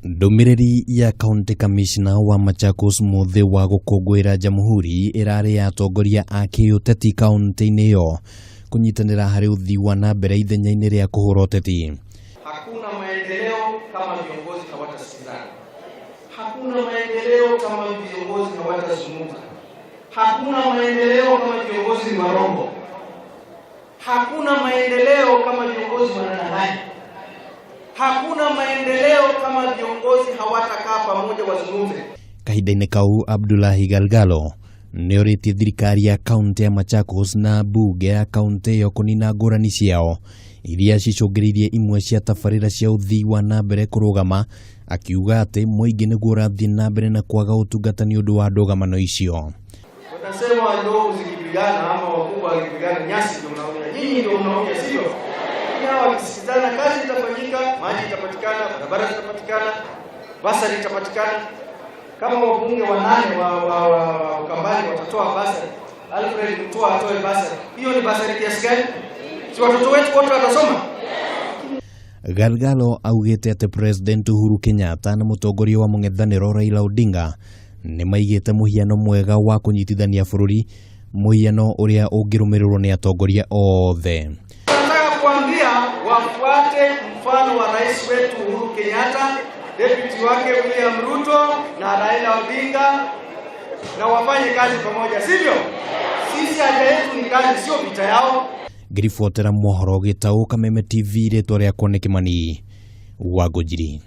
Ndumiriri ya County Commissioner wa Machakos muthi wa gukungwira Jamhuri irari ya atongoria a kiuthii kaunti-ini yo kunyitanira hari uthii wa nambere ithenya-ini ria kuhura uteti. Hakuna maendeleo kama viongozi hawatasikizana. Hakuna maendeleo kama viongozi hawatazungumza. Hakuna maendeleo kama viongozi ni warongo. Hakuna maendeleo kama viongozi wanadanganya. Hakuna maendeleo kama viongozi hawatakaa pamoja wazungumze. Kahinda-ini kau Abudulahi Galgalo nioritie thirikari ya kaunti ya Machakos na bunge ya kaunti yo kunina ngurani ciao iria cicungiririe imwe cia tabarira cia uthii wa nambere kurugama, akiuga ati muingi niguo urathie nambere na kwaga utungata ni undu wa ndugamano icio. Watasema ndio zikipigana ama wakubwa wakipigana nyasi ndio mnaona, nyinyi ndio mnaona, sio? Wakisikizana kazi itafanyika, maji itapatikana, barabara zitapatikana, basari itapatikana. Kama wabunge wanane wa Kambani watatoa basari, Alfred mtoa atoe basari, hiyo ni basari kiasi gani? Si watoto wetu wote watasoma? Galgalo augite ati President Uhuru Kenyatta na mutongoria wa mung'ethaniro Raila Odinga ni maigite muhiano mwega wa kunyitithania bururi, muhiano uria ungirumirirwo ni atongoria othe. Kuambia wafuate mfano wa rais wetu Uhuru Kenyatta, deputy wake William Ruto na Raila Odinga, na wafanye kazi pamoja, sivyo? Sisi haja yetu ni kazi, sio vita yao. Ngiribotera mohoro gitau Kameme TV ritwa riakwa ni Kimani wa Gujiri.